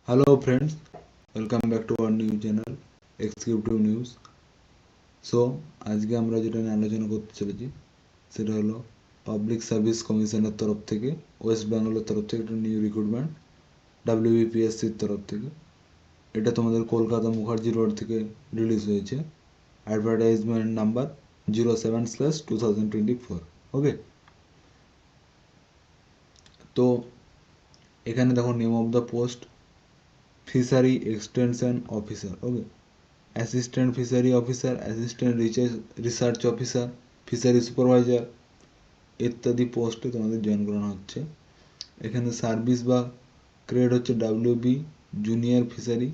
Hello friends, welcome back to our new channel Executive News. So আজকে আমরা যেটা নিয়ে আলোচনা করতে চলেছি সেটা হলো পাবলিক সার্ভিস কমিশনের তরফ থেকে ওয়েস্ট বেঙ্গলের তরফ থেকে একটা নিউ রিক্রুটমেন্ট WBPSCর তরফ থেকে। এটা তোমাদের কলকাতা মুখার্জি রোড থেকে রিলিজ হয়েছে। Advertisement number 07/2024। ওকে, তো এখানে দেখো name of the post fishery extension officer. Okay, assistant fishery officer, assistant research officer, fishery supervisor ইত্যাদি পোস্টে তোমাদের জয়েন করানো হচ্ছে। এখানে সার্ভিস বা গ্রেড হচ্ছে WB junior fishery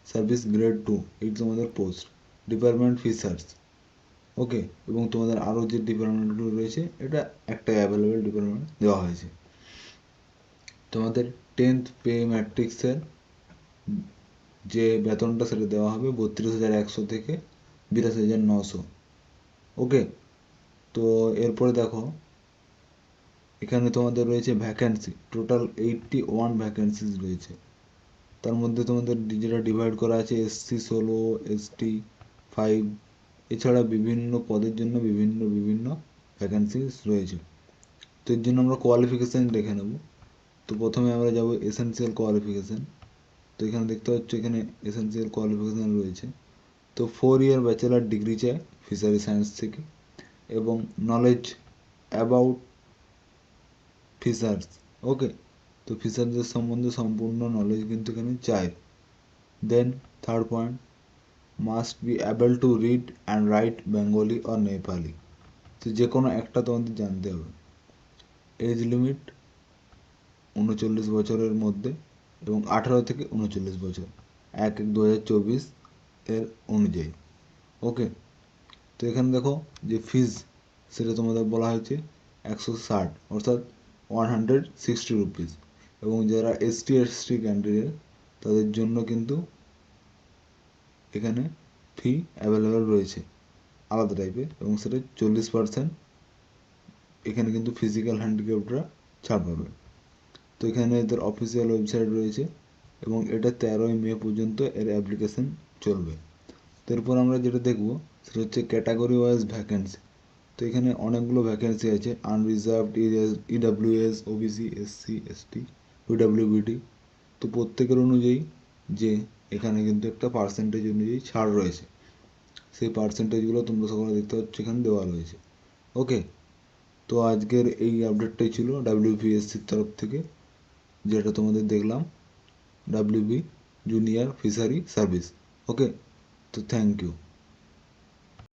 service grade 2, এই তোমাদের পোস্ট। Department fishers. ওকে, এবং তোমাদের আরও যে ডিপার্টমেন্টগুলো রয়েছে এটা একটা অ্যাভেলেবেল ডিপার্টমেন্ট দেওয়া হয়েছে। তোমাদের 10th পে ম্যাট্রিক্সের যে বেতনটা সেটা দেওয়া হবে 32,100 থেকে 82,900। ওকে, তো এরপরে দেখো এখানে তোমাদের রয়েছে ভ্যাকেন্সি, টোটাল 81 ভ্যাকেন্সিজ রয়েছে। তার মধ্যে তোমাদের যেটা ডিভাইড করা আছে SC 16, ST 5, এছাড়া বিভিন্ন পদের জন্য বিভিন্ন ভ্যাকেন্সিজ রয়েছে। তো এর জন্য আমরা কোয়ালিফিকেশান দেখে নেব। তো প্রথমে আমরা যাব এসেনশিয়াল কোয়ালিফিকেশান। তো এখানে দেখতে পাচ্ছ এখানে এসেনশিয়াল কোয়ালিফিকেশান রয়েছে। তো 4 ইয়ার ব্যাচেলার ডিগ্রি চাই ফিশারি সায়েন্স থেকে, এবং নলেজ অ্যাবাউট ফিশার্স। ওকে, তো ফিশারদের সম্বন্ধে সম্পূর্ণ নলেজ কিন্তু এখানে চাই। Then third point, must be able to read and write Bengali or Nepali. তো যে কোনো একটা তোমাদের জানতে হবে। এজ লিমিট 39 বছরের মধ্যে এবং 18 থেকে 39 বছর, 1/1/2024 এর অনুযায়ী। ওকে, তো এখানে দেখো যে ফিজ সেটা তোমাদের বলা হয়েছে 160, অর্থাৎ 160 রুপিস। এবং যারা ST ক্যান্ডিডেট তাদের জন্য কিন্তু এখানে ফি অ্যাভেলেবেল রয়েছে আলাদা টাইপের, এবং সেটা 40% এখানে কিন্তু ফিজিক্যাল হ্যান্ডিক্যাপ্টরা ছাড় পাবে। তো এখানে এদের অফিসিয়াল ওয়েবসাইট রয়েছে এবং এটা 13ই মে পর্যন্ত এর অ্যাপ্লিকেশন চলবে। এরপর আমরা যেটা দেখব সেটা হচ্ছে ক্যাটাগরি ওয়াইজ ভ্যাকেন্সি। তো এখানে অনেকগুলো ভ্যাকেন্সি আছে, unreserved, EWS, OBC, SC, ST, PWBD। তো প্রত্যেকের অনুযায়ী যে এখানে কিন্তু একটা পার্সেন্টেজ অনুযায়ী ছাড় রয়েছে, সেই পার্সেন্টেজগুলো তোমরা সকলে দেখতে পাচ্ছ এখানে দেওয়া রয়েছে। ওকে, তো আজকের এই আপডেটটাই ছিল WBPSCর তরফ থেকে, যেটা তোমাদের দেখলাম WB জুনিয়র ফিশারি সার্ভিস। ওকে, তো থ্যাংক ইউ।